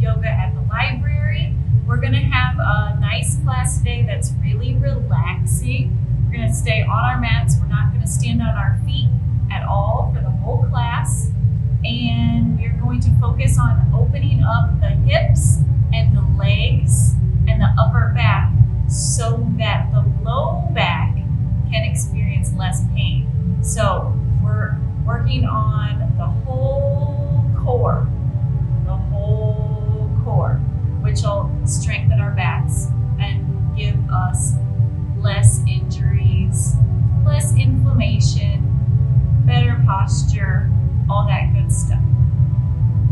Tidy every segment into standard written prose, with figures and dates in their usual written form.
yoga at the library. We're gonna have a nice class today that's really relaxing. We're gonna stay on our mats. We're not gonna stand on our feet at all for the whole class. And we're going to focus on opening up the hips and the legs and the upper back so that the low back can experience less pain. So we're working on the whole core, which will strengthen our backs and give us less injuries, less inflammation, better posture, all that good stuff.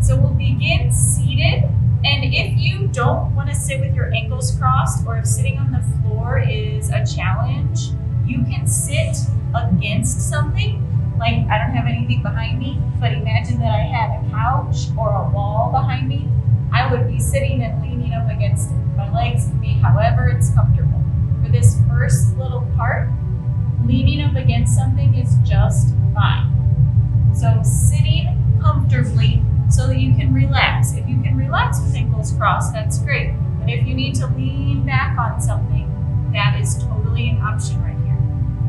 So we'll begin seated. And if you don't want to sit with your ankles crossed, or if sitting on the floor is a challenge, you can sit against something. Like, I don't have anything behind me, but imagine that I had a couch or a wall behind me. I would be sitting and leaning up against it. My legs can be however it's comfortable. For this first little part, leaning up against something is just fine. So sitting comfortably so that you can relax. If you can relax with ankles crossed, that's great. But if you need to lean back on something, that is totally an option right here.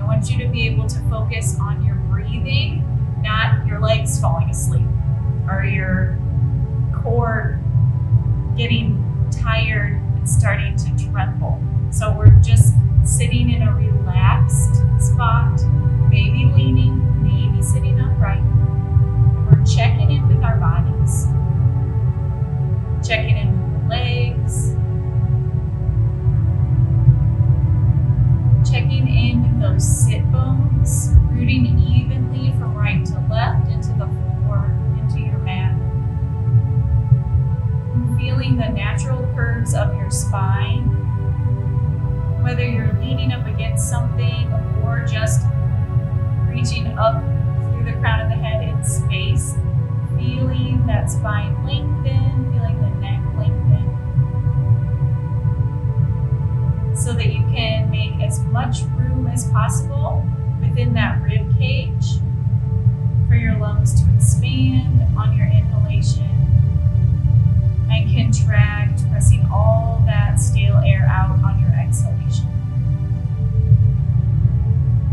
I want you to be able to focus on your breathing, not your legs falling asleep or your core getting tired and starting to tremble. So we're just sitting in a relaxed spot, maybe leaning, maybe sitting upright. And we're checking in with our bodies, checking in with the legs, checking in with those sit bones, rooting evenly from right to left into the floor, into your mat. And feeling the natural curves of your spine, whether you're leaning up against something or just reaching up through the crown of the head in space, feeling that spine lengthen, feeling the neck lengthen, so that you can make as much room as possible within that rib cage for your lungs to expand on your inhalation and contract, pressing all that stale air out on your exhalation.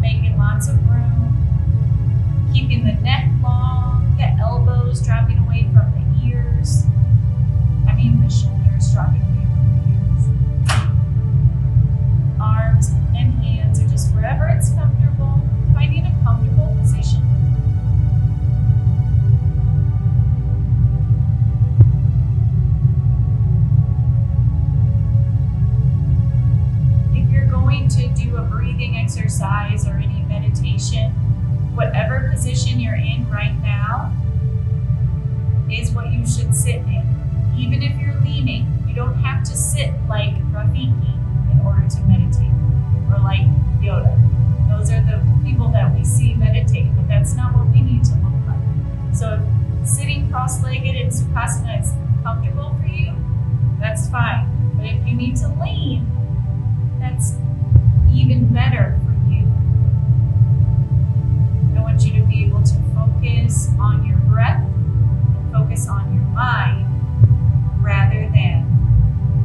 Making lots of room, keeping the neck long, the elbows dropping away from the ears. The shoulders dropping away from the ears. Arms and hands are just wherever it's comfortable, finding a comfortable position. If you're going to do a breathing exercise or any meditation, whatever position you're in right now is what you should sit in. Even if you're leaning, you don't have to sit like Rafiki in order to meditate, or like Yoda. Those are the people that we see meditating, but that's not what we need to look like. So if sitting cross-legged in Sukhasana is comfortable for you, that's fine. But if you need to lean, that's even better for you. I want you to be able to focus on your breath and focus on your mind rather than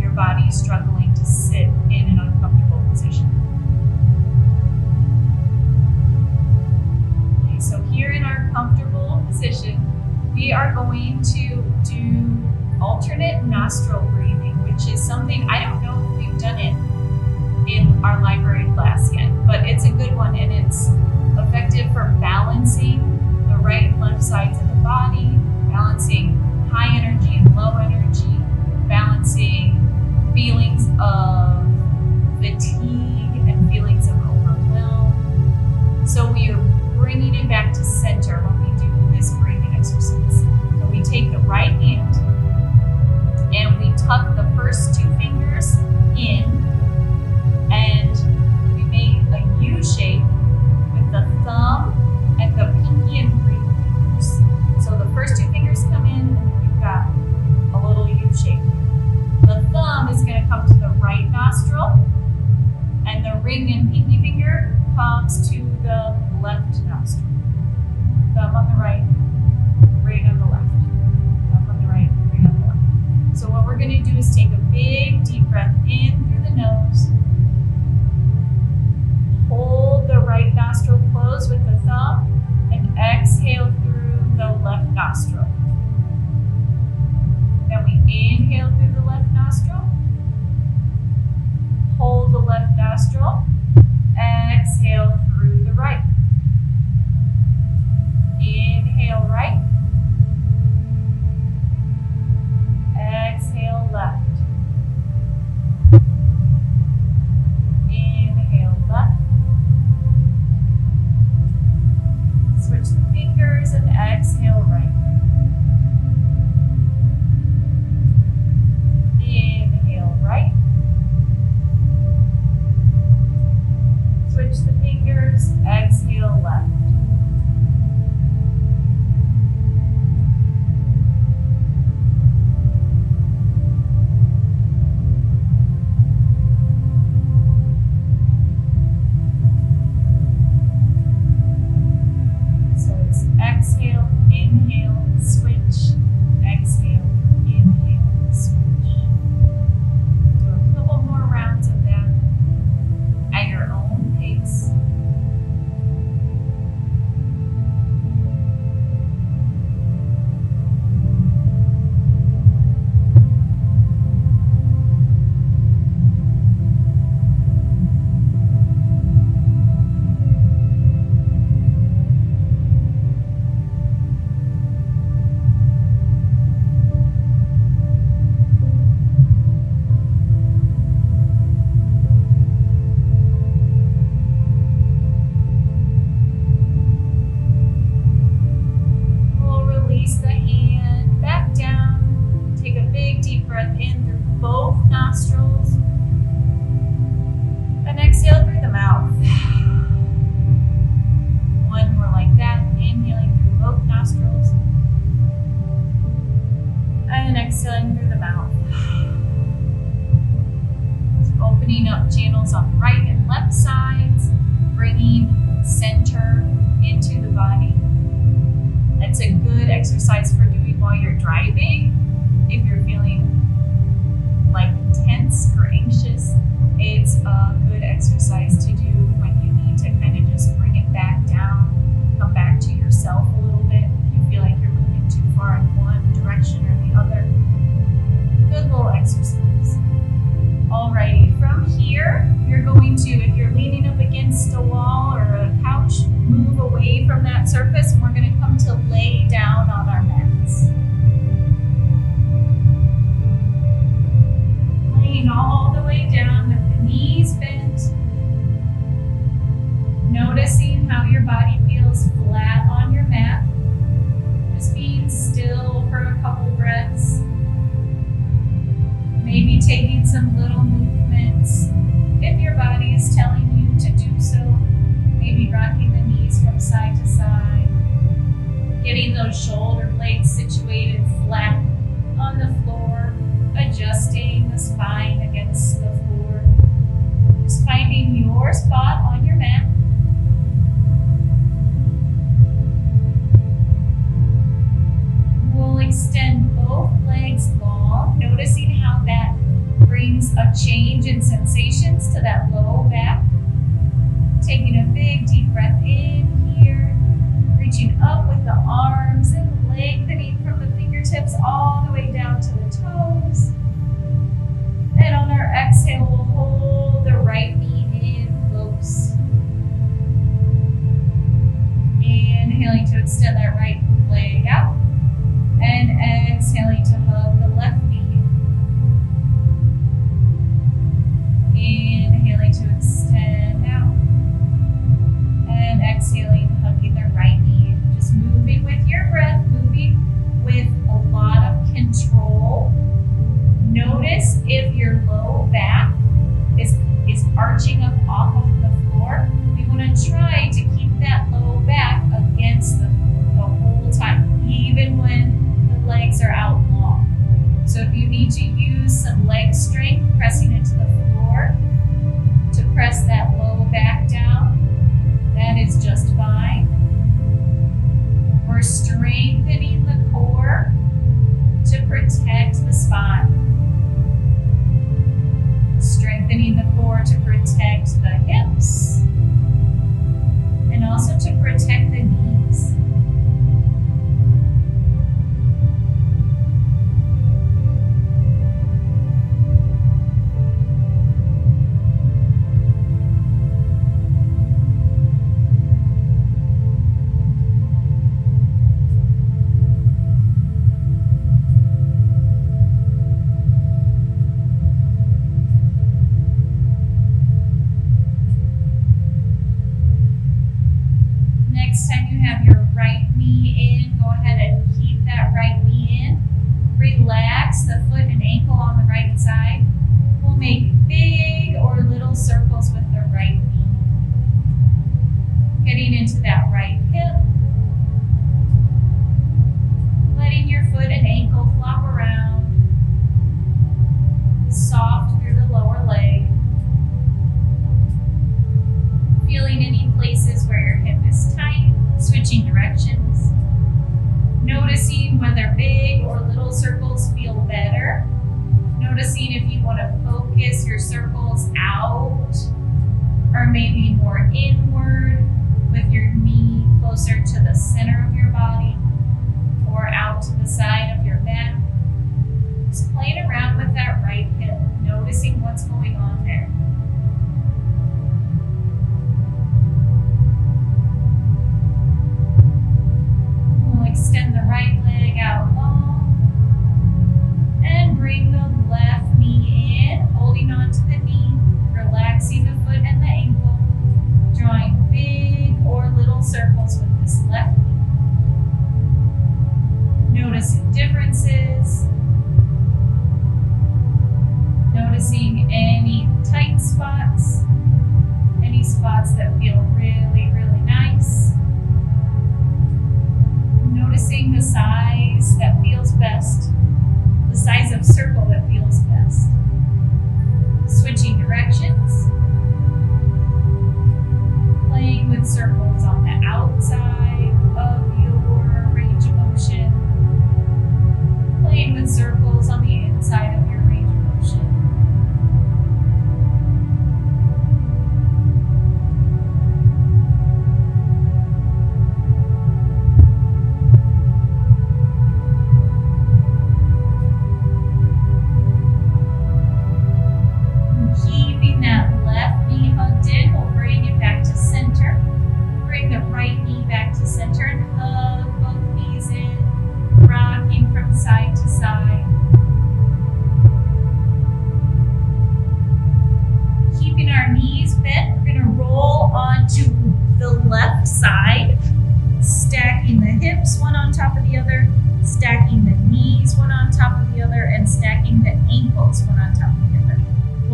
your body struggling to sit in an uncomfortable position. Okay, so here in our comfortable position, we are going to do alternate nostril breathing, which is something, I don't know if we've done it in our library class yet, but it's a good one, and it's effective for balancing the right and left sides of the body, balancing high energy and low energy, balancing feelings of fatigue and feelings of overwhelm. So we are bringing it back to center when we do this breathing exercise. So we take the right hand and we tuck the first two fingers in, and we make a U shape with the thumb and the pinky and ring fingers. So the first two fingers come in, going to do is take a big deep breath in through the nose. Hold the right nostril closed with the thumb and exhale through the left nostril. Then we inhale through the left nostril. Hold the left nostril. Exhale through the right. Inhale right. Exhale left. Inhale left. Switch the fingers and exhale right. Inhale right. Switch the fingers, exhale left. Exhale, inhale, switch, exhale, inhale, switch. Do a couple more rounds of that at your own pace. Exhaling through the mouth. Opening up channels on the right and left sides, bringing center into the body. That's a good exercise for doing while you're driving. If you're feeling like tense or anxious, it's a good exercise to do when you need to kind of just bring it back down, come back to yourself a little bit. If you feel like you're moving too far in one direction or the other. Good little exercise. Alrighty, from here, you're going to, if you're leaning up against a wall or a couch, move away from that surface, and we're going to come to lay down on our mats. Laying all the way down with the knees bent. Noticing how your body feels flat on your mat. Just being still for a couple breaths. Maybe taking some little movements. If your body is telling you to do so, maybe rocking the knees from side to side. Getting those shoulder blades situated flat on the floor. Adjusting the spine against the floor. Just finding your spot on your mat. We'll extend both legs long, noticing how that brings a change in sensations to that low back. Taking a big deep breath in here, reaching up with the arms and lengthening from the fingertips all the way down to the toes. And on our exhale, we'll hold the right knee in close. Inhaling to extend that right leg out. And exhaling to hug the left knee. Inhaling to extend out. And exhaling, hugging the right knee. Just moving with your breath, moving with a lot of control. Notice if your low back is arching up off of the floor. We want to try to keep that low back against the floor the whole time, even when the legs are out long. So if you need to use some leg strength, pressing into the floor to press that low back down, that is just fine. We're strengthening the core to protect the spine. Strengthening the core to protect the hips and also to protect the knees. Next time you have your right knee in, go ahead and keep that right knee in. Relax the foot and ankle on the right side. We'll make big or little circles with the right knee. Getting into that right hip. Letting your foot and ankle flop around. Soft through the lower leg. Feeling any places where your hip is tight, switching directions. Noticing whether big or little circles feel better. Noticing if you want to focus your circles out or maybe more inward with your knee closer to the center of your body or out to the side of your back. Just playing around with that right hip, noticing what's going on there. Extend the right leg out long and bring the left knee in, holding onto the knee, relaxing the foot and the ankle, drawing big or little circles with this left knee. Noticing differences, noticing any tight spots, any spots that feel really, really nice. Noticing the size that feels best, the size of circle that feels best. Switching directions. Playing with circles on the outside of your range of motion. Playing with circles on the inside of your range of motion.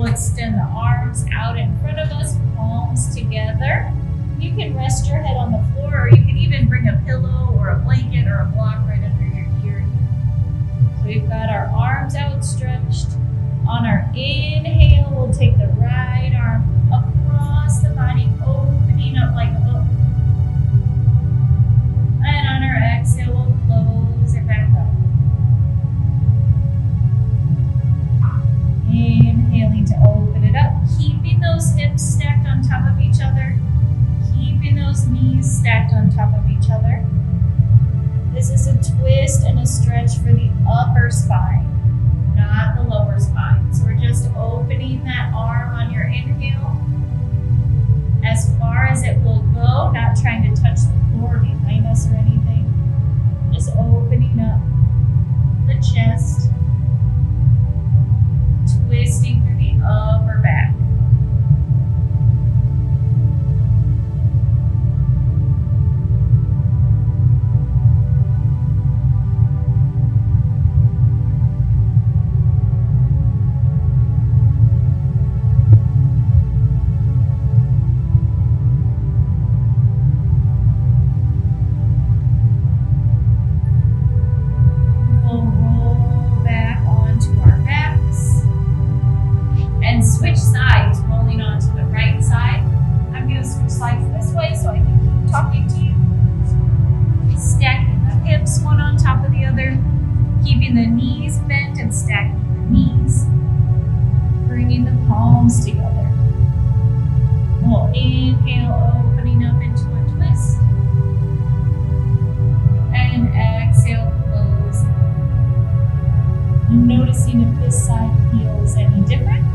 Extend the arms out in front of us, palms together. You can rest your head on the floor, or you can even bring a pillow or a blanket or a block right under your ear. So we've got our arms outstretched. On our inhale, we'll take the right arm across the body, opening up like a book. And on our exhale, we'll close it back up. Inhaling to open it up, keeping those hips stacked on top of each other, keeping those knees stacked on top of each other. This is a twist and a stretch for the upper spine, not the lower spine. So we're just opening that arm on your inhale as far as it will go, not trying to touch the floor behind us or anything. Just opening up the chest. Twisting through the upper back. We'll roll back onto our backs and switch sides. Inhale, opening up into a twist. And exhale, closing. Noticing if this side feels any different.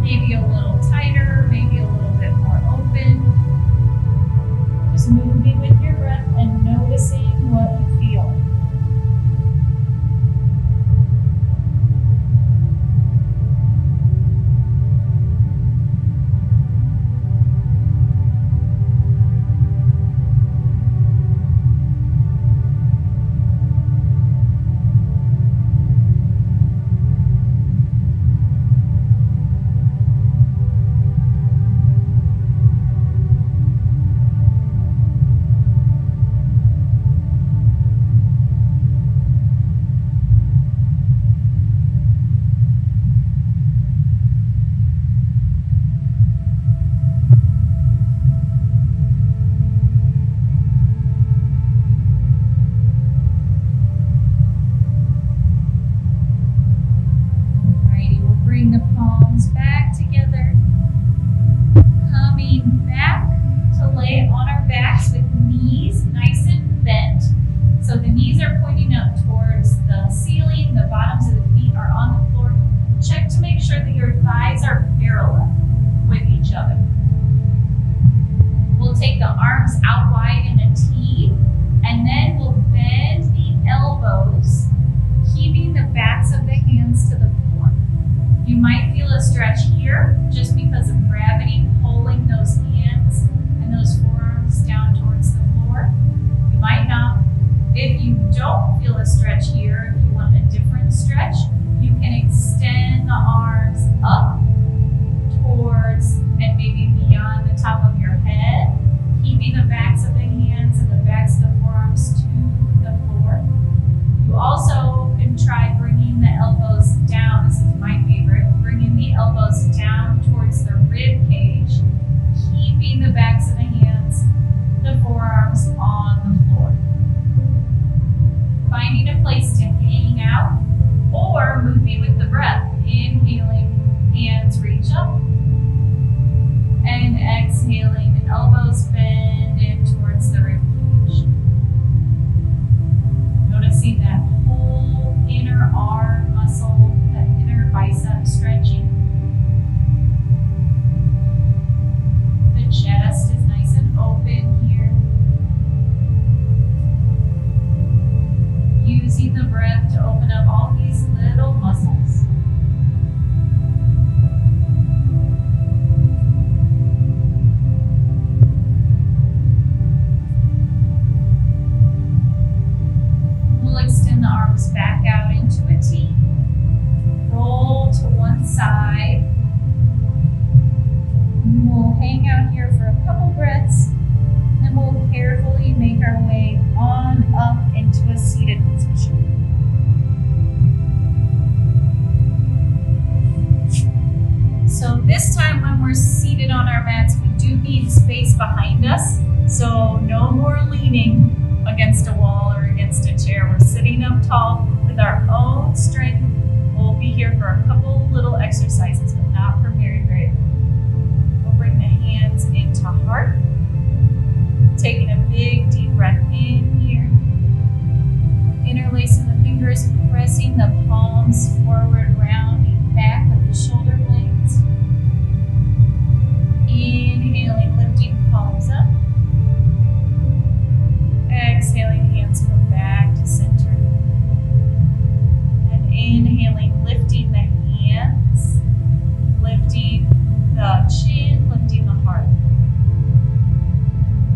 Maybe a little tighter, maybe a little bit more open. Just moving with your breath and noticing what you feel. Back together, coming back to lay on our backs with knees nice and bent. So the knees are pointing up towards the ceiling, the bottoms of the feet are on the floor. Check to make sure that your thighs are parallel with each other. We'll take the arms out wide in a T, and then we'll bend the elbows, keeping the backs of the hands to the floor. You might feel a stretch here just because of gravity pulling those hands and those forearms down towards the floor. You might not. If you don't feel a stretch here, if you want a different stretch, you can extend the arms up towards and maybe beyond the top of your head, keeping the backs of the hands and the backs of the forearms to the floor. You also can try bringing the elbows down. This is my favorite. Bringing the elbows down towards the rib cage, keeping the backs of the hands, the forearms on the floor. Finding a place to hang out or moving with the breath. Inhaling, hands reach up. And exhaling, elbows bend in towards the rib cage. Noticing that whole inner arm muscle, that inner bicep stretching. The chest is nice and open here. Using the breath to open up all these little muscles. We'll extend the arms back out into a T. Roll to one side. We'll hang out here for a couple breaths, and we'll carefully make our way on up into a seated position. So this time when we're seated on our mats, we do need space behind us. So no more leaning against a wall or against a chair. We're sitting up tall with our own strength. We'll be here for a couple little exercises, but not for very long. We'll bring the hands into heart. Taking a big deep breath in here. Interlacing the fingers, pressing the palms forward, rounding back of the shoulder blades. Inhaling, lifting palms up. Exhaling, hands come back to center. And inhaling, lifting the hands, lifting the chin, lifting the heart.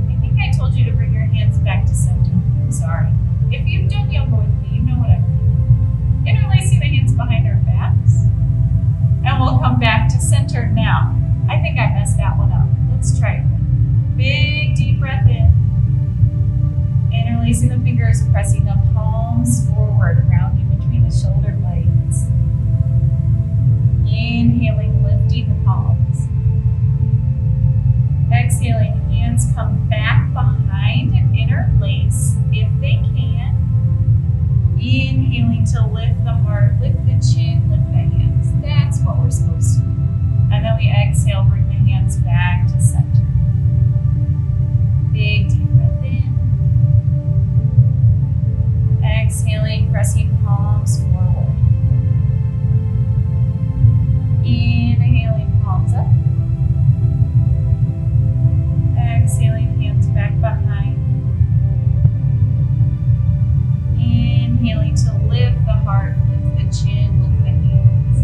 I think I told you to bring your hands back to center. I'm sorry. If you've done yoga with me, you know what I mean. Interlacing the hands behind our backs. And we'll come back to center now. I think I messed that one up. Let's try it again. Big deep breath in. Interlacing the fingers, pressing the palms forward, rounding between the shoulder blades. Inhaling, lifting the palms. Exhaling, hands come back behind and interlace if they can. Inhaling to lift the heart, lift the chin, lift the hands. That's what we're supposed to do. And then we exhale, bring the hands back to center. Big deep breath in. Exhaling, pressing palms forward. Inhaling, palms up. Exhaling, hands back behind. Inhaling to lift the heart, lift the chin, lift the hands.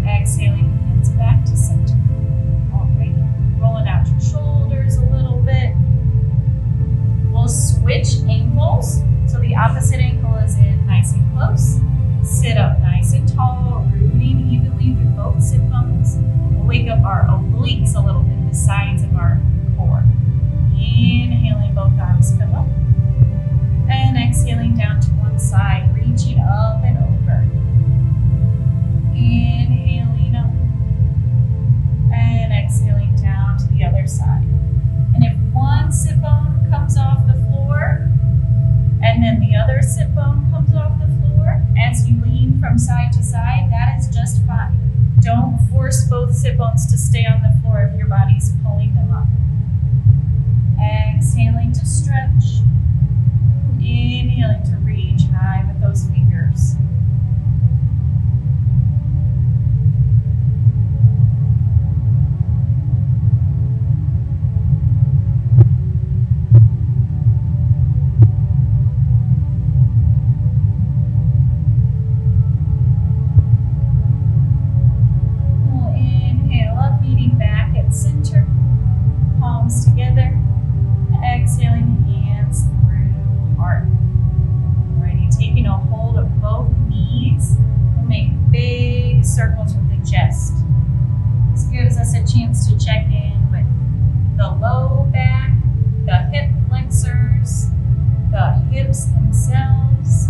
Exhaling, hands back to center. Alright, rolling out your shoulders a little bit. We'll switch ankles. So the opposite ankle is in nice and close. Sit up nice and tall, rooting evenly through both sit bones. We'll wake up our obliques a little bit, the sides of our core. Inhaling, both arms come up. And exhaling down to one side, reaching up and over. Inhaling up. And exhaling down to the other side. And if one sit bone comes off the floor, and then the other sit bone comes off the floor, as you lean from side to side, that is just fine. Don't force both sit bones to stay on the floor if your body's pulling them up. Exhaling to stretch. Inhaling to reach high with those fingers. We'll inhale up, meeting back at center. Palms together. Exhaling, hands through heart. Alrighty, taking a hold of both knees. We'll make big circles with the chest. This gives us a chance to check in with the low back, the hip flexors, the hips themselves.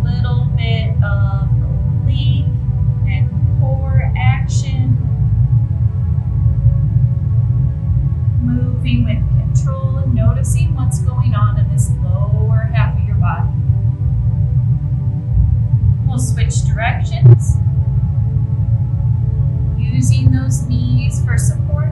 Little bit of oblique and core action. Moving with control and noticing what's going on in this lower half of your body. We'll switch directions, using those knees for support.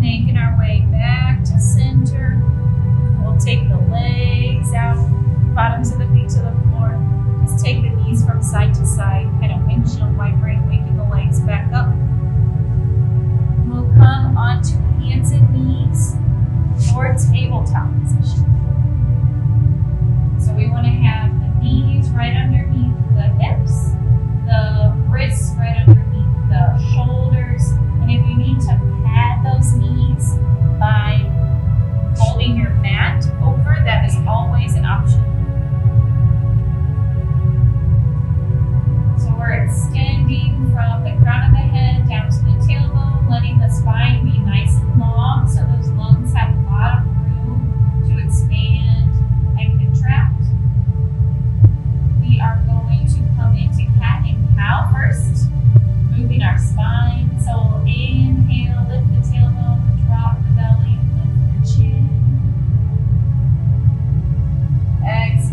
Making our way back to center. We'll take the legs out, bottoms of the feet to the floor. Just take the knees from side to side, kind of windshield vibrate, waking the legs back up. We'll come onto hands and knees or tabletop position. So we want to have the knees right underneath the hips, the wrists right underneath the shoulders, and if you need to pad those knees by folding your mat over, that is always an option. So we're extending from the crown of the head down to the tailbone, letting the spine be nice and long so those lungs have a lot of room to expand and contract. We are going to come into cat and cow first, moving our spine. So we'll inhale, lift the tailbone, drop the belly, lift the chin. Exhale.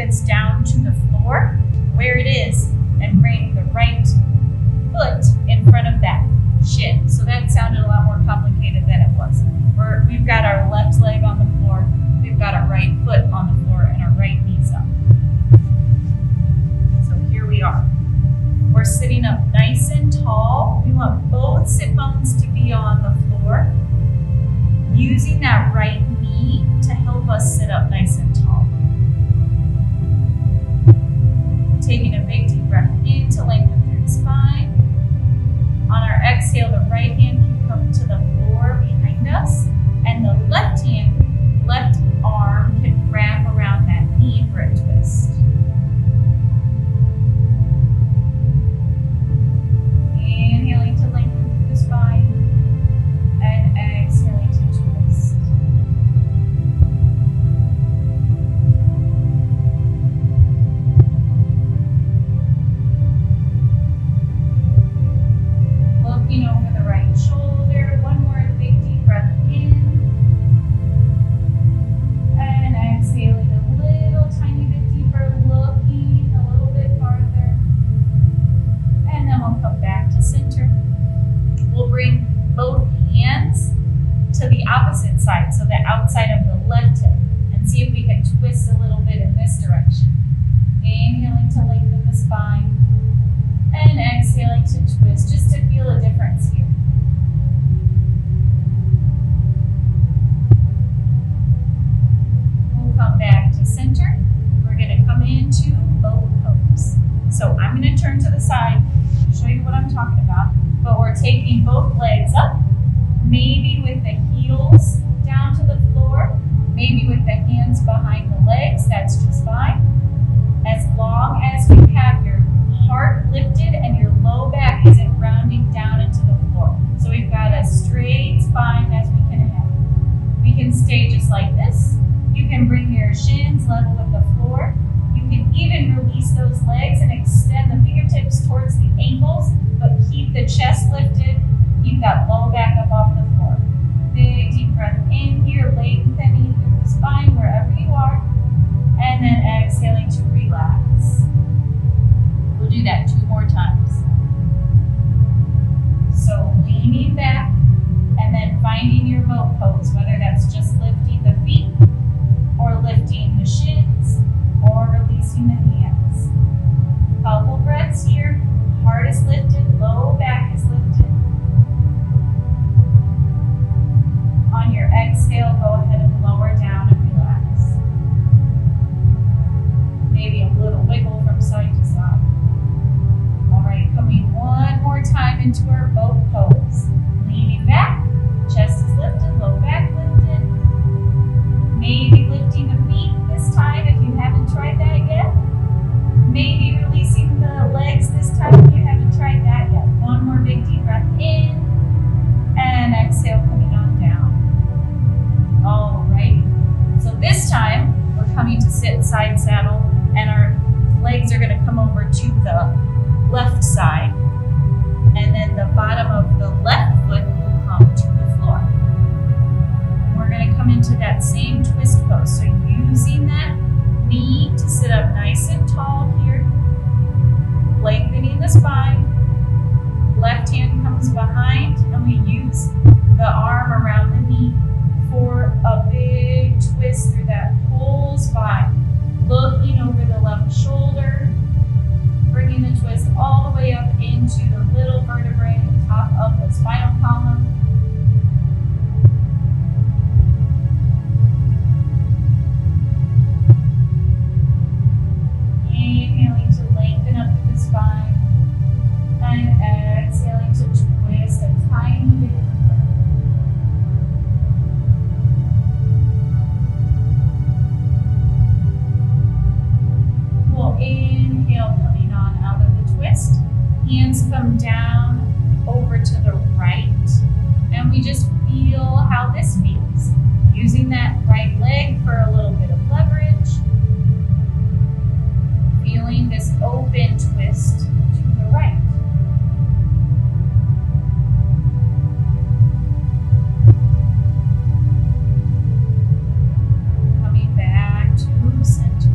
that's down to the floor where it is and bring the right foot in front of that shin. So that sounded a lot more complicated than it was. We've got our left leg on the floor, we've got our right foot on the floor, and our right knee's up. So here we are. We're sitting up nice and tall. We want both sit bones to be on the floor, using that right knee to help us sit up nice and tall. Taking a big deep breath in to lengthen through the spine. On our exhale, the right hand can come to the floor behind us, and the left arm can wrap around that knee for a twist. Inhaling to lengthen through the spine, and exhaling to twist. Looking over the right shoulder. One more big deep breath in. And exhaling a little tiny bit deeper, looking a little bit farther. And then we'll come back to center. We'll bring both hands to the opposite side, so the outside of the left hip, and see if we can twist a little bit in this direction. Inhaling to lengthen the spine. And exhaling to twist, just to feel a difference here. We'll come back to center. We're going to come into boat pose. So I'm going to turn to the side, show you what I'm talking about. But we're taking both legs up, maybe with the heels down to the floor, maybe with the hands behind the legs. That's just fine. As long as you have your heart lifted and your low back isn't rounding down into the floor. So we've got a straight spine as we can have. We can stay just like this. You can bring your shins level with the floor. You can even release those legs and extend the fingertips towards the ankles, but keep the chest lifted. Keep that low back up off the floor. Big deep breath in here, lengthening through the spine wherever you are, and then exhaling to relax. We'll do that 2 more times. So leaning back and then finding your boat pose, whether that's just lifting the feet or lifting the shins or releasing the hands. Couple breaths here. Heart is lifted, low back is lifted. On your exhale, go ahead and lower down and relax. Maybe a little wiggle from side to side. All right, coming one more time into our boat pose. Leaning back, chest is lifted, low back lifted. Maybe lifting the feet this time if you haven't tried that yet. Maybe releasing the legs this time if you haven't tried that yet. One more big deep breath in, and exhale, coming on down. All right, so this time we're coming to sit side saddle, and our legs are going to come over to the left side, and then the bottom of the left foot will come to the floor. We're going to come into that same twist pose. So using that knee to sit up nice and tall here, lengthening the spine. Left hand comes behind, and we use the arm around the knee for a big twist through that whole spine. Looking over the left shoulder, bringing the twist all the way up into the little vertebrae at the top of the spinal column. Inhaling to lengthen up through the spine, and exhaling to twist a tiny bit deeper. We'll inhale, coming on out of the twist. Hands come down over to the right, and we just feel how this feels. Using that right leg for a little bit of leverage. Feeling this open twist to the right. Coming back to center.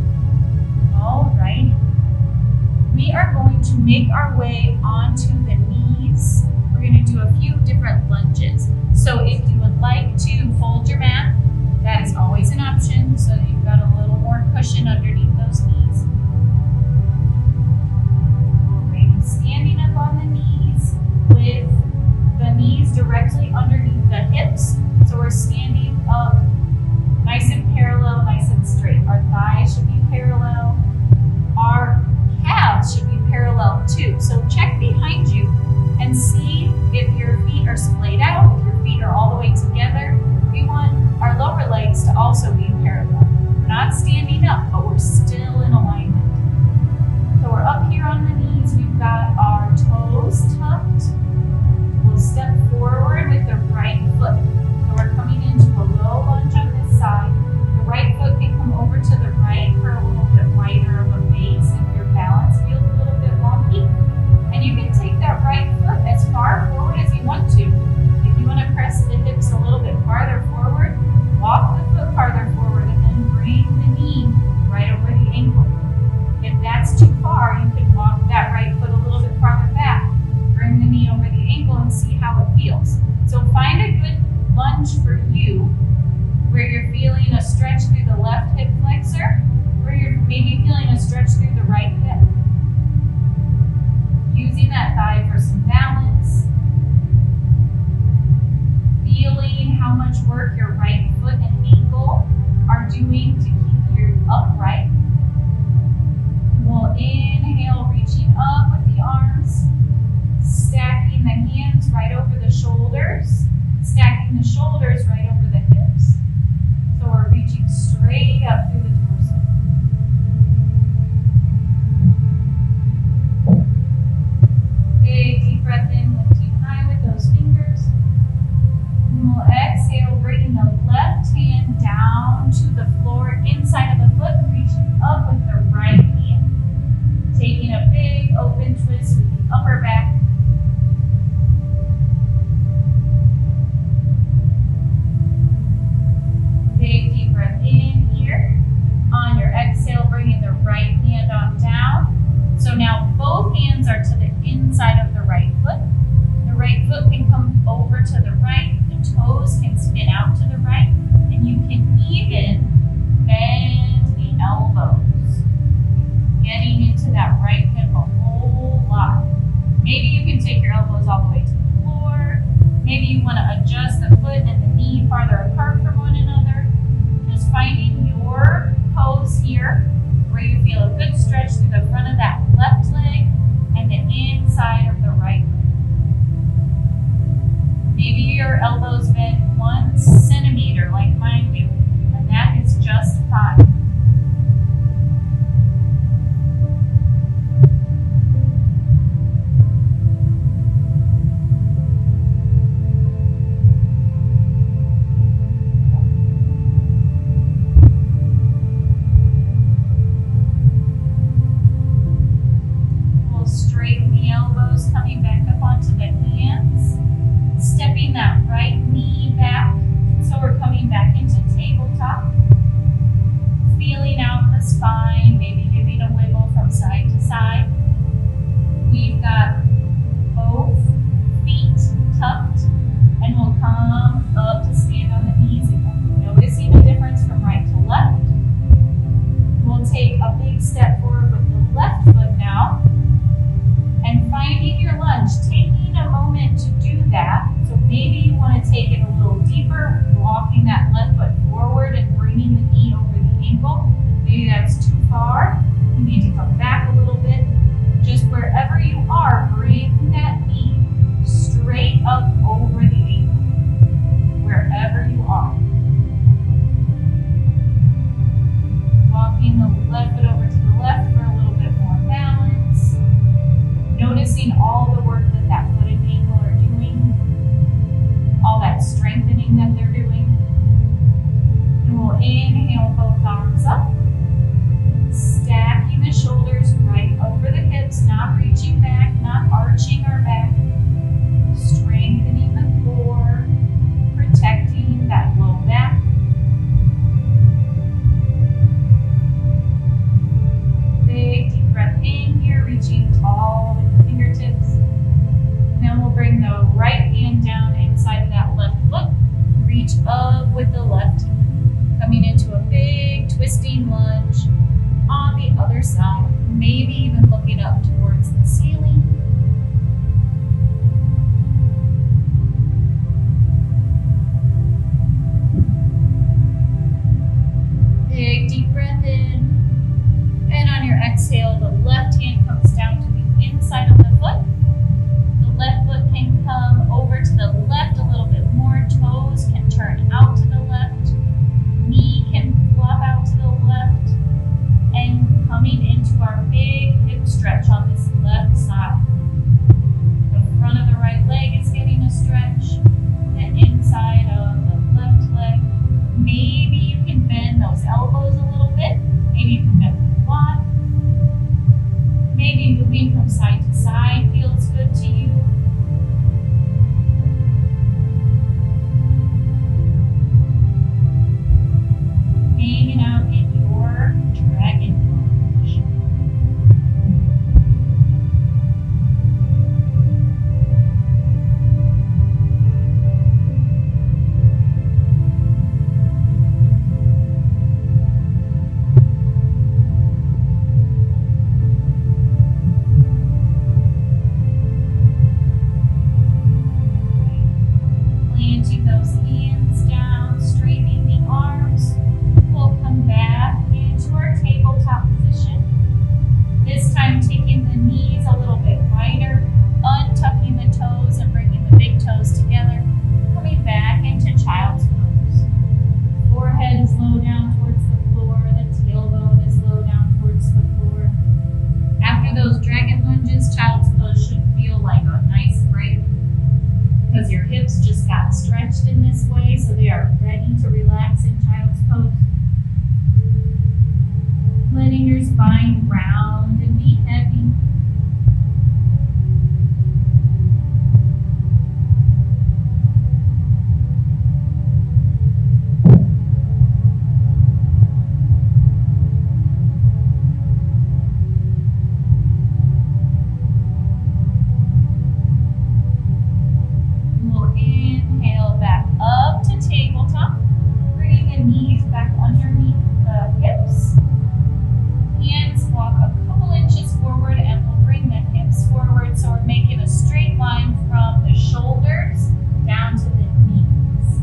make our way onto the knees. We're going to do a few different lunges. So if you would like to fold your mat, that is always an option so that you've got a little more cushion underneath those knees. Alrighty, standing up on the knees with the knees directly underneath the hips. So we're standing up nice and parallel, nice and straight. Our thighs should be parallel. Our calves should be parallel too. So check behind you and see if your feet are splayed out, if your feet are all the way together. We want our lower legs to also be parallel. We're not standing up, but we're still in alignment. So we're up here on the knees. We've got our toes tucked. We'll step forward with the right foot. So we're coming into a low lunge on this side. The right foot can come over to the right for a little bit wider of a base if your balance feels a little bit wonky. And you can take that right foot as far forward as you want to. If you want to press the hips a little bit farther forward, walk the foot farther forward and then bring the knee right over the ankle. If that's too far, you can walk that right foot a little bit farther back. Bring the knee over the ankle and see how it feels. So find a good lunge for you where you're feeling a stretch through the left hip flexor, where you're maybe feeling a stretch through the right hip. Using that thigh for some balance. Feeling how much work your right foot and ankle are doing to keep you upright. We'll inhale, reaching up with the arms, stacking the hands right over the shoulders, stacking the shoulders right over the hips. So we're reaching straight up through the torso. Big deep breath in, lifting high with those fingers. And we'll exhale, bringing the left hand down to the floor inside of the foot, reaching up with the right hand. Taking a big open twist with the upper back. Big deep breath in here. On your exhale, bringing the right hand on down. So now both hands are to the inside of the right foot. The right foot can come over to the right. The toes can spin out to the right. And you can even bend the elbows. Getting into that right hip a whole lot. Maybe you can take your elbows all the way to the floor. Maybe you want to adjust the foot and the knee farther apart from one another. Just finding your pose here where you feel a good stretch through the front of that left leg and the inside of the right leg. Maybe your elbows bend 1 centimeter like mine do, and that is just fine. Coming back up onto the hands, stepping that right knee back, so we're coming back into tabletop, feeling out the spine, maybe giving a wiggle from side to side. We've got both feet tucked, and we'll come up to stand on the knees again. Noticing the difference from right to left. We'll take a big step forward with the left foot now. And finding your lunge, taking a moment to do that. So maybe you want to take it a little deeper, walking that left foot forward and bringing the knee over the ankle. Maybe that's too far. You need to come back a little bit. Just wherever you are, bring that knee straight up over the ankle. Wherever you are. Walking the left foot over to the left for a little bit more balance. Noticing all the work that that foot and ankle are doing, all that strengthening that they're doing. And we'll inhale both arms up, stacking the shoulders right over the hips, not reaching back, not arching our back, strengthening the core, protecting that lower Twisting lunge on the other side, maybe even looking up towards the ceiling. Big deep breath in, and on your exhale, the left hand comes down to the inside of the foot. The left foot can come over to the left a little bit more. Toes can turn out to the left. Knee can flop out to the left. And coming into our big hip stretch on this left side. The front of the right leg is getting a stretch. The inside of the left leg. Maybe you can bend those elbows a little bit. Maybe you can bend the quad. Maybe moving from side to side feels good to you. Hanging out in your dragon lunge. Planting those hands down, straightening the arms. We'll come back into our tabletop position. This time taking the knees a little bit wider, untucking the toes and bringing the big toes together. Coming back into child's pose. Forehead is low down towards the floor. The tailbone is low down towards the floor. After those dragon lunges, child's pose should feel like a nice break because your hips just got stretched in this way, so they are ready to relax in child's pose. Letting your spine round and be heavy. We'll inhale back up to tabletop, bringing the knees back underneath the hips. Hands walk a couple inches forward and we'll bring the hips forward, so we're making a straight line from the shoulders down to the knees.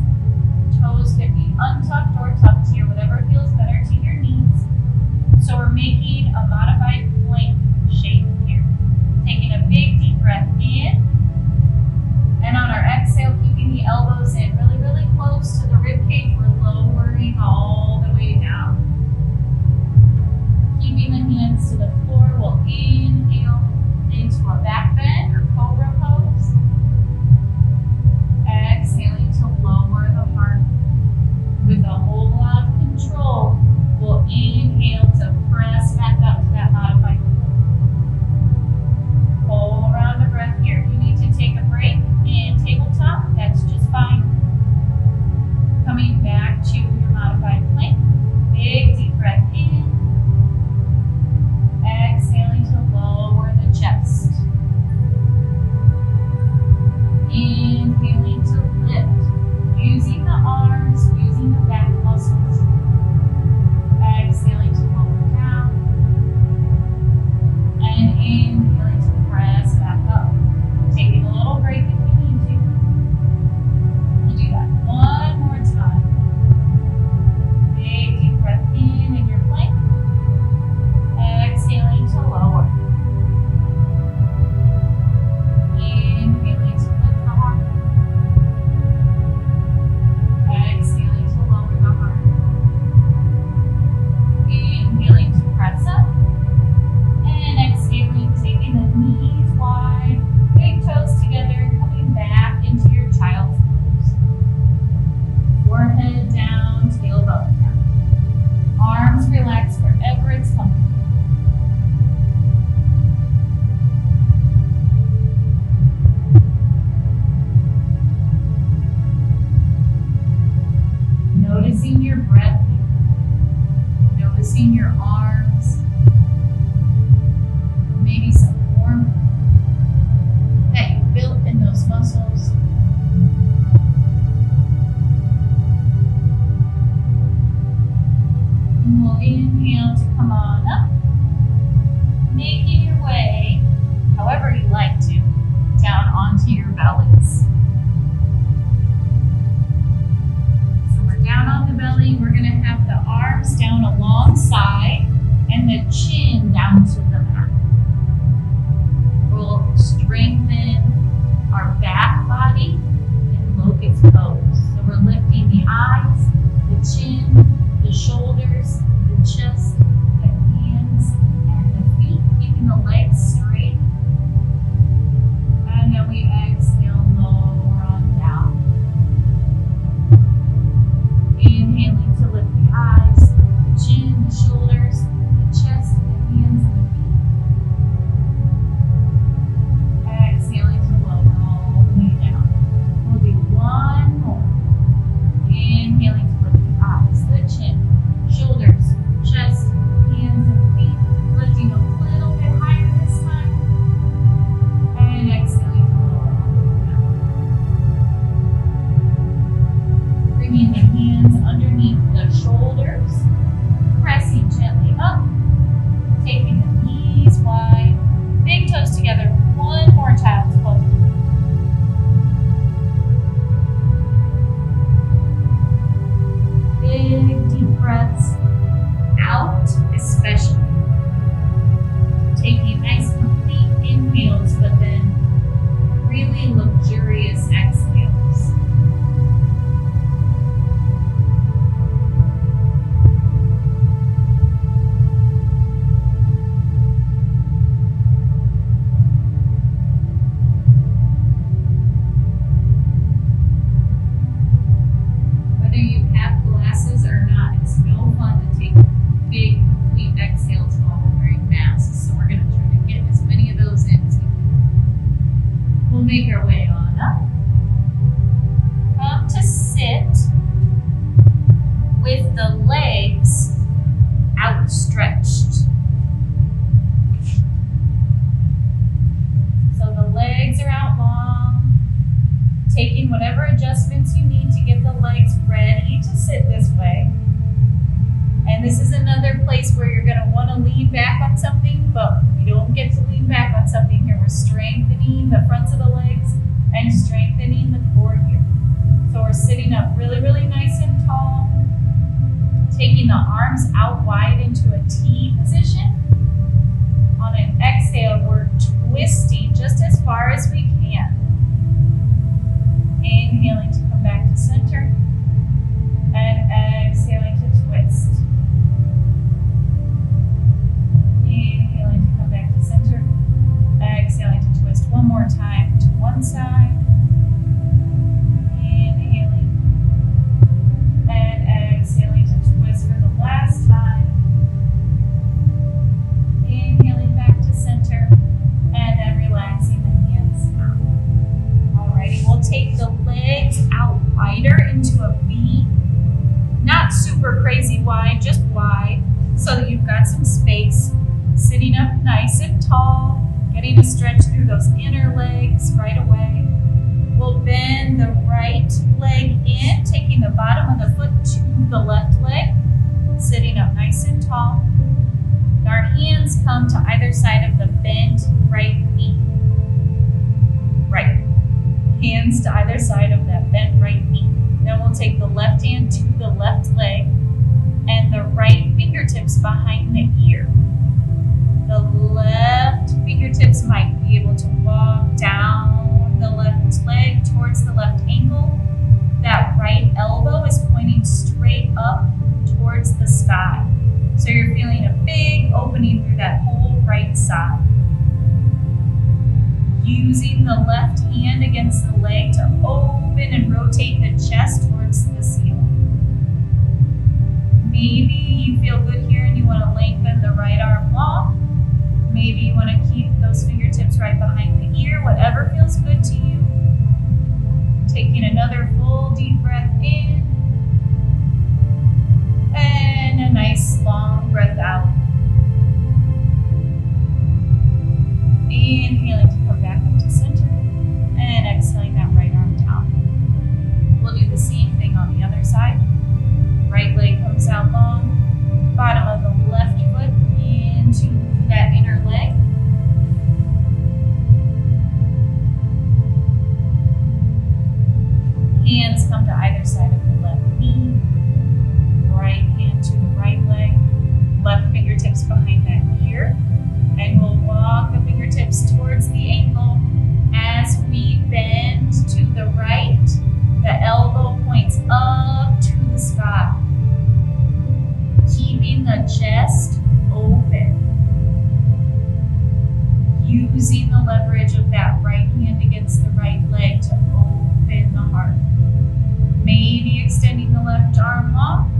Toes can be untucked or tucked here, whatever feels better to your knees. So we're making a modified plank shape here. Taking a big deep breath in, and on our exhale, keeping the elbows in really, really close to the rib cage. We're lowering all the way down. Keeping the hands to the floor, we'll inhale into a back bend or cobra pose. Exhaling to lower the heart. With a whole lot of control, we'll inhale to press back up to that modified floor. All around the breath here. If you need to take a break in tabletop, that's just fine. Coming back to your modified plank. Big deep breath in. Exhaling to lower the chest. Inhaling to lift. Using the arms, using the back muscles. Exhaling to lower down. And inhaling to press back up. Taking a little break if you need to. We'll do that one more time. Big deep breath in your plank. Exhaling to lower. Inhaling to lift the heart. Exhaling to lower the heart. Inhaling to press up. And exhaling, taking the knees wide, big toes together, coming back into your child's pose. Forehead down, tailbone down. Arms relax wherever it's comfortable. Noticing your breath, noticing your arms, maybe some warmth that you built in those muscles. And we'll inhale. Inhale to come on up. Making your way, however you like to, down onto your bellies. So we're down on the belly. We're going to have the arms down alongside and the chin down to the mat. We'll strengthen our back body in locust pose. So we're lifting the eyes, the chin, the shoulders, the chest, the hands, and the feet, keeping the legs straight. And then we exhale, lower on down. Inhaling to lift the eyes, the chin, the shoulders, the chest, the hands, and the feet. Exhaling to lower all the way down. We'll do one more. Inhaling to lift the eyes, the chin, shoulders, chest, hands, and feet. Lifting a little bit higher this time. And exhaling to lower all the way down. Bringing the hands underneath the shoulders. Pressing gently up. Taking the knees wide. Big toes together. One more child's pose. Big deep breaths out, especially. Taking nice complete inhales, but then really luxurious exhales. Whether you have glasses or not, it's no fun to take big, complete exhales while we're wearing masks. So we're going to try to get as many of those in as we can. We'll make our way on up. Come to sit with the legs outstretched. So the legs are out long, taking whatever adjustments you need to get the legs ready to sit this way. And this is another place where you're going to want to lean back on something, but you don't get to lean back on something here. We're strengthening the fronts of the legs and strengthening the core here. So we're sitting up really, really nice and tall, taking the arms out wide into a T position. On an exhale, we're twisting just as far as we can. Inhaling to come back to center and exhaling to twist. Inhaling to come back to center, exhaling to twist one more time to one side. Inhaling and exhaling to twist for the last time. Inhaling back to center and then relaxing the hands out. Alrighty, we'll take the legs out wider into a V. Not super crazy wide, just wide, so that you've got some space. Sitting up nice and tall, getting a stretch through those inner legs right away. We'll bend the right leg in, taking the bottom of the foot to the left leg. Sitting up nice and tall. And our hands come to either side of the bent right knee. Right. Hands to either side of that bent right knee. Then we'll take the left hand to the left leg and the right fingertips behind the ear. The left fingertips might be able to walk down the left leg towards the left ankle. That right elbow is pointing straight up towards the sky. So you're feeling a big opening through that whole right side. Using the left hand against the leg to open and rotate the chest towards the ceiling. Maybe you feel good here and you want to lengthen the right arm long. Maybe you want to keep those fingertips right behind the ear, whatever feels good to you. Taking another full deep breath in. And a nice long breath out. Inhaling to come back up to center. And exhaling that right arm down. We'll do the same thing on the other side. Right leg comes out long. Bottom of the left the chest open. Using the leverage of that right hand against the right leg to open the heart. Maybe extending the left arm long.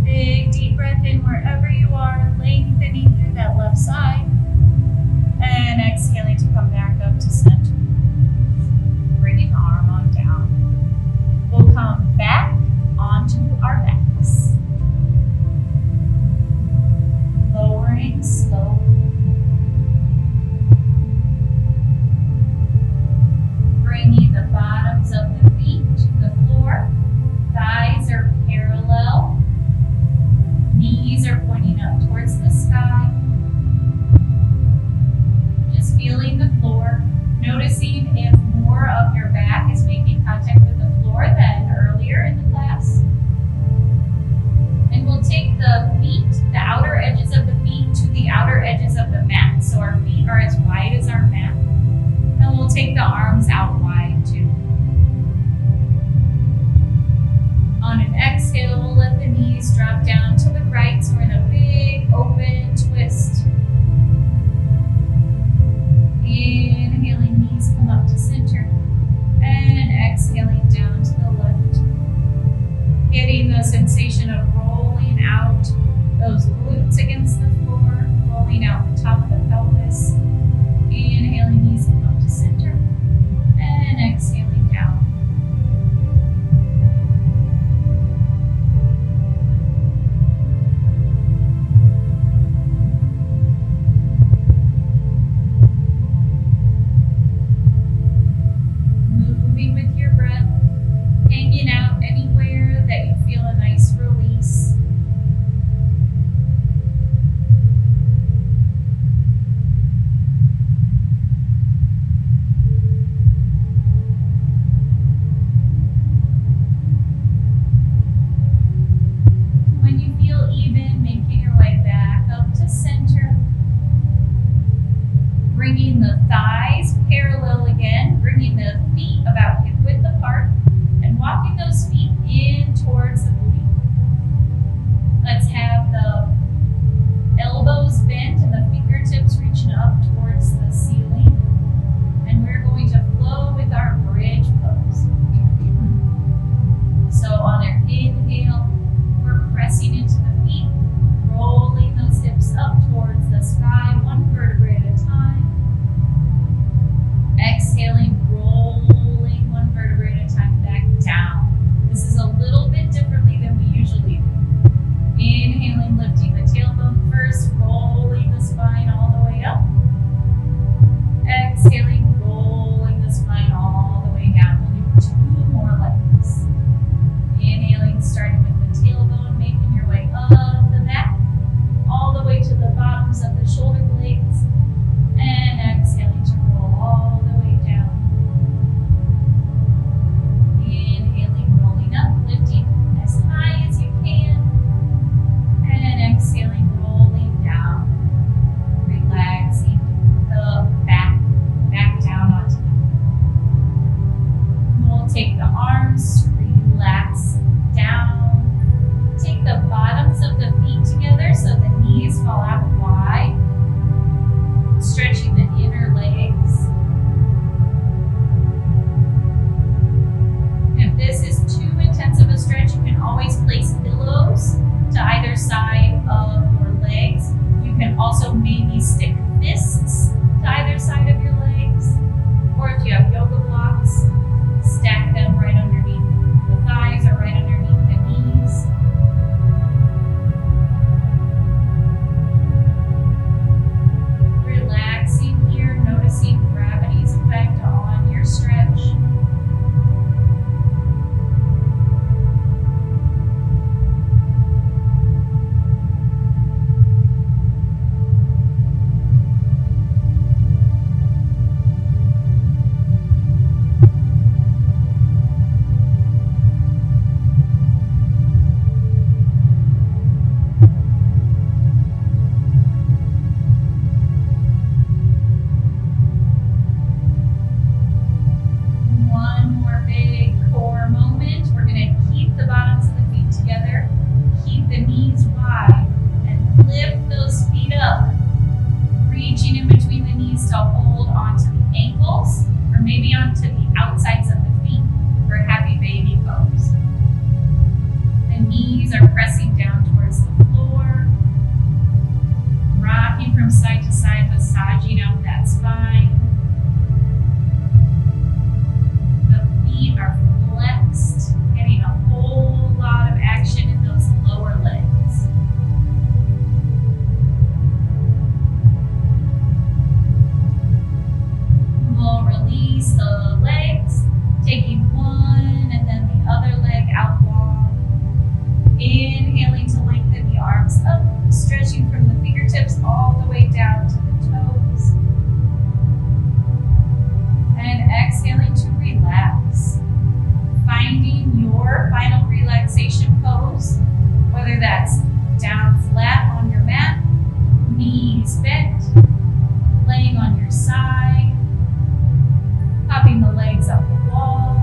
Big deep breath in wherever you are, lengthening through that left side. And exhaling to come back up to center. Bringing the arm on down. We'll come back onto our backs. Lowering slowly. Bringing the bottoms of the feet to the floor. Thighs are parallel. Knees are pointing up towards the sky. Just feeling the floor. Noticing if more of your back is making contact with the floor than earlier in the class. And we'll take the feet, the outer edges of the feet, to the outer edges of the mat. So our feet are as wide as our mat. And we'll take the arms out wide too. On an exhale, we'll let the knees drop down to the right. So we're in a big open twist. Inhaling, knees come up to center. And exhaling down to the left. Getting the sensation of rolling out those glutes against the floor. Rolling out the top of the pelvis. Inhaling, knees come up to center. And exhaling down. Moving with your breath, hanging out anywhere that you feel a nice release. When you feel even, making your way back up to center. Bringing the thighs parallel again, bringing the feet about hip width apart, and walking those feet in towards the booty. Let's have the elbows bent and the fingertips reaching up towards the ceiling. And we're going to flow with our bridge pose. So on our inhale, we're pressing into the feet, rolling those hips up towards the sky, one vertebrae at a time. Exhaling, rolling one vertebrae at a time back down. This is a little bit differently than we usually do. Inhaling, lifting the tailbone first, rolling the spine all the way up. Exhaling, rolling the spine all the way down. We'll do 2 more like this. Inhaling, pose, whether that's down flat on your mat, knees bent, laying on your side, popping the legs up the wall.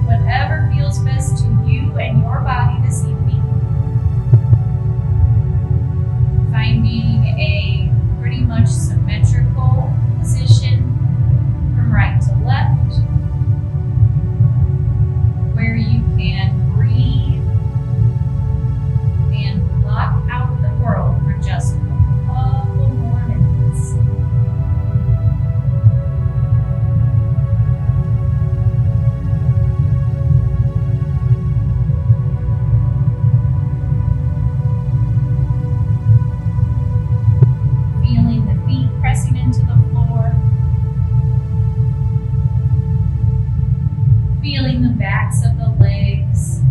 Whatever feels best to you and your body this evening. Finding a pretty much symmetrical position from right to left, where you can breathe and block out the world for just a couple more minutes. Feeling the feet pressing into the floor. Feeling the backs of the legs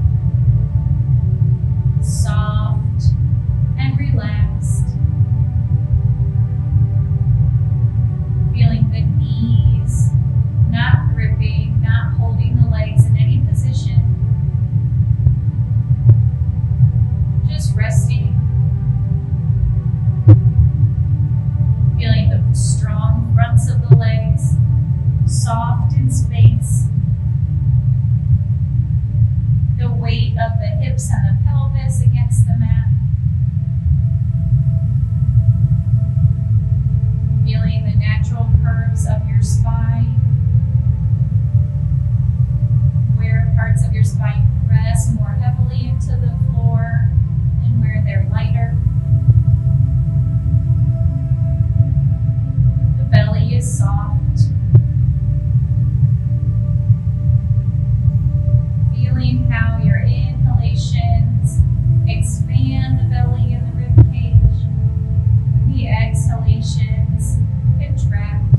soft and relaxed. Feeling the knees not gripping, not holding the legs in any position. Just resting. Feeling the strong fronts of the legs, soft in space. The weight of the hips and the pelvis against the mat. Feeling the natural curves of your spine. Where parts of your spine press more heavily into the floor and where they're lighter. The belly is soft. Feeling how your inhalations expand the belly and the rib cage. The exhalations contract.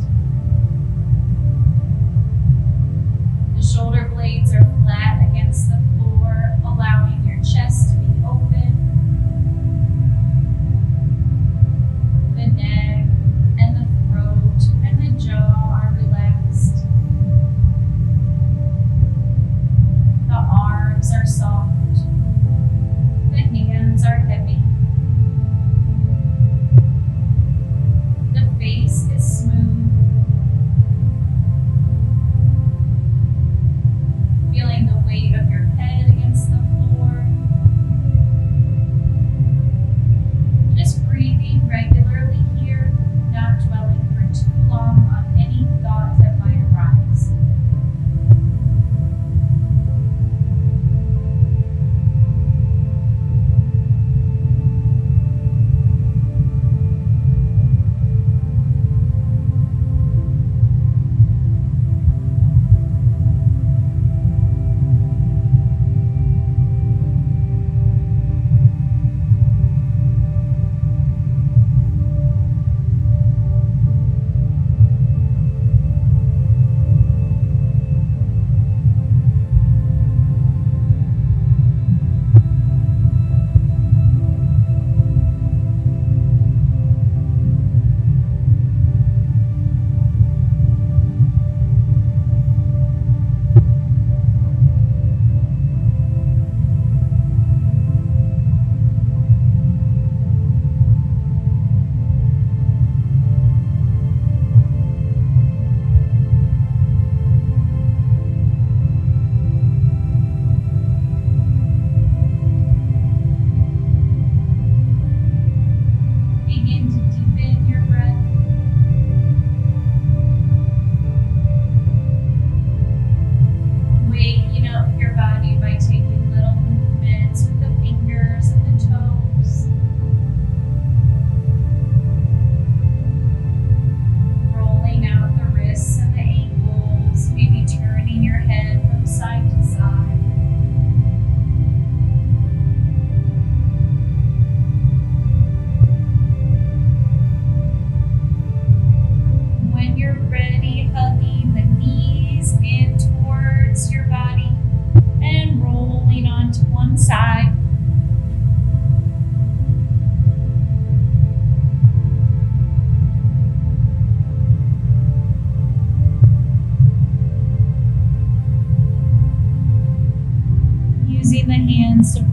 The shoulder blades are flat against the floor, allowing your chest to be open. The neck and the throat and the jaw are relaxed. The arms are soft. The hands are heavy. The face is smooth. Feeling the weight of your head against the floor.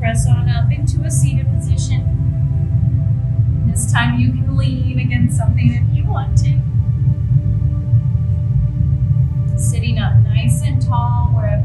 press on up into a seated position. This time you can lean against something if you want to. Sitting up nice and tall wherever